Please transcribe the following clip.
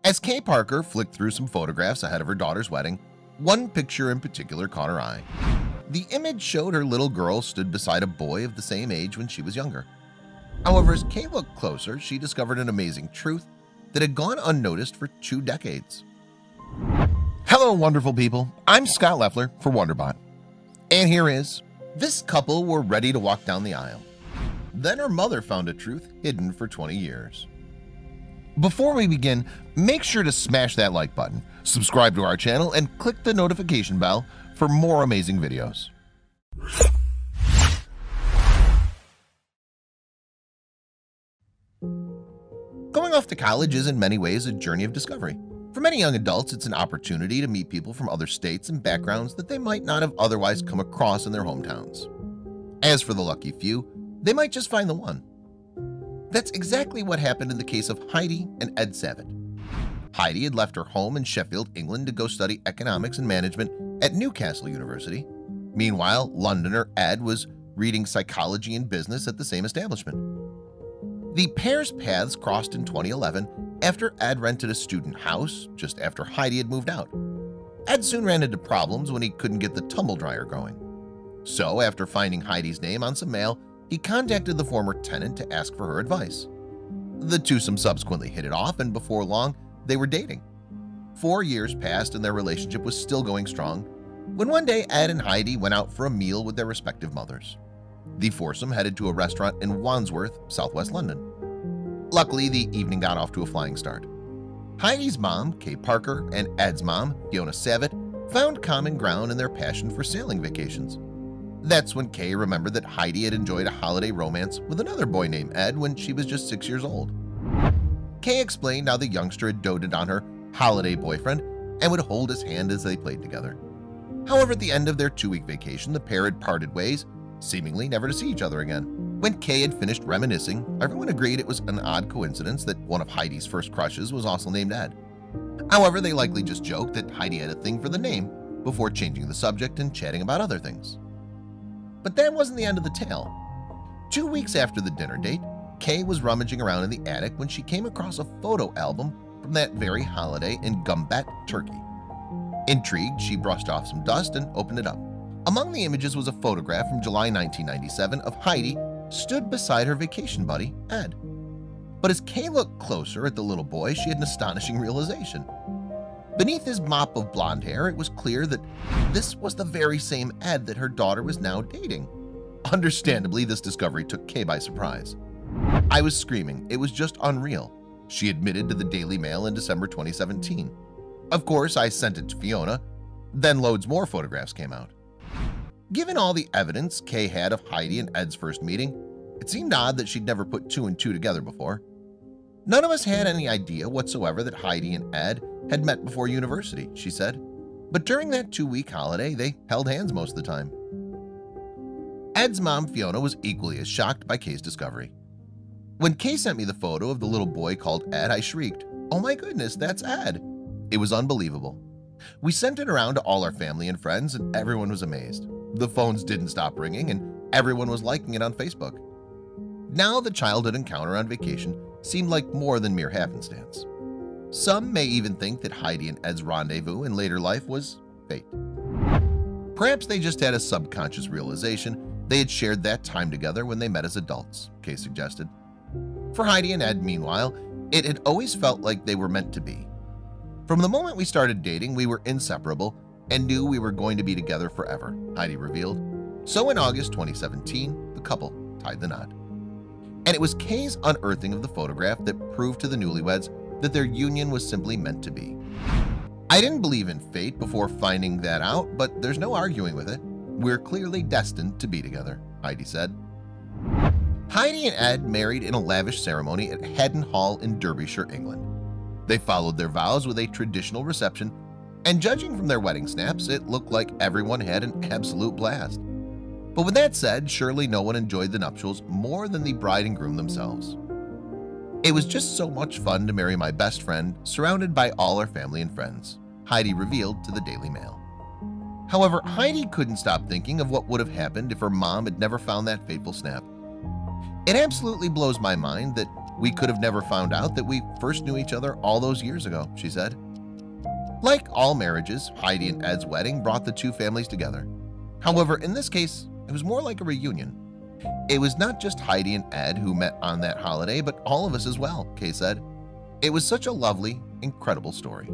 As Kay Parker flicked through some photographs ahead of her daughter's wedding, one picture in particular caught her eye. The image showed her little girl stood beside a boy of the same age when she was younger. However, as Kay looked closer, she discovered an amazing truth that had gone unnoticed for 2 decades. Hello, wonderful people. I'm Scott Leffler for WonderBot. And here is, this couple were ready to walk down the aisle. Then her mother found a truth hidden for 20 years. Before we begin, make sure to smash that like button, subscribe to our channel, and click the notification bell for more amazing videos. Going off to college is in many ways a journey of discovery. For many young adults, it's an opportunity to meet people from other states and backgrounds that they might not have otherwise come across in their hometowns. As for the lucky few, they might just find the one. That's exactly what happened in the case of Heidi and Ed Savitt. Heidi had left her home in Sheffield, England to go study economics and management at Newcastle University. Meanwhile, Londoner Ed was reading psychology and business at the same establishment. The pair's paths crossed in 2011 after Ed rented a student house just after Heidi had moved out. Ed soon ran into problems when he couldn't get the tumble dryer going. So after finding Heidi's name on some mail, he contacted the former tenant to ask for her advice. The twosome subsequently hit it off, and before long, they were dating. 4 years passed and their relationship was still going strong when one day Ed and Heidi went out for a meal with their respective mothers. The foursome headed to a restaurant in Wandsworth, southwest London. Luckily, the evening got off to a flying start. Heidi's mom, Kay Parker, and Ed's mom, Fiona Savitt, found common ground in their passion for sailing vacations. That's when Kay remembered that Heidi had enjoyed a holiday romance with another boy named Ed when she was just 6 years old. Kay explained how the youngster had doted on her holiday boyfriend and would hold his hand as they played together. However, at the end of their 2-week vacation, the pair had parted ways, seemingly never to see each other again. When Kay had finished reminiscing, everyone agreed it was an odd coincidence that one of Heidi's first crushes was also named Ed. However, they likely just joked that Heidi had a thing for the name before changing the subject and chatting about other things. But that wasn't the end of the tale. 2 weeks after the dinner date, Kay was rummaging around in the attic when she came across a photo album from that very holiday in Gumbet, Turkey. Intrigued, she brushed off some dust and opened it up. Among the images was a photograph from July 1997 of Heidi stood beside her vacation buddy, Ed. But as Kay looked closer at the little boy, she had an astonishing realization. Beneath his mop of blonde hair, it was clear that this was the very same Ed that her daughter was now dating. Understandably, this discovery took Kay by surprise. "I was screaming. It was just unreal," she admitted to the Daily Mail in December 2017. "Of course, I sent it to Fiona. Then loads more photographs came out." Given all the evidence Kay had of Heidi and Ed's first meeting, it seemed odd that she'd never put 2 and 2 together before. "None of us had any idea whatsoever that Heidi and Ed had met before university," she said. "But during that 2-week holiday, they held hands most of the time." Ed's mom, Fiona, was equally as shocked by Kay's discovery. "When Kay sent me the photo of the little boy called Ed, I shrieked, 'Oh my goodness, that's Ed!' It was unbelievable. We sent it around to all our family and friends, and everyone was amazed. The phones didn't stop ringing, and everyone was liking it on Facebook." Now the childhood encounter on vacation seemed like more than mere happenstance. Some may even think that Heidi and Ed's rendezvous in later life was fate. Perhaps they just had a subconscious realization they had shared that time together when they met as adults, Kay suggested. For Heidi and Ed, meanwhile, it had always felt like they were meant to be. "From the moment we started dating, we were inseparable and knew we were going to be together forever," Heidi revealed. So in August 2017, the couple tied the knot. And it was Kay's unearthing of the photograph that proved to the newlyweds that their union was simply meant to be. "I didn't believe in fate before finding that out, but there's no arguing with it. We're clearly destined to be together," Heidi said. Heidi and Ed married in a lavish ceremony at Haddon Hall in Derbyshire, England. They followed their vows with a traditional reception, and judging from their wedding snaps, it looked like everyone had an absolute blast. But with that said, surely no one enjoyed the nuptials more than the bride and groom themselves. "It was just so much fun to marry my best friend, surrounded by all our family and friends," Heidi revealed to the Daily Mail. However, Heidi couldn't stop thinking of what would have happened if her mom had never found that fateful snap. "It absolutely blows my mind that We could have never found out that we first knew each other all those years ago," she said. Like all marriages, Heidi and Ed's wedding brought the two families together. However, in this case, it was more like a reunion. "It was not just Heidi and Ed who met on that holiday, but all of us as well," Kay said. "It was such a lovely, incredible story."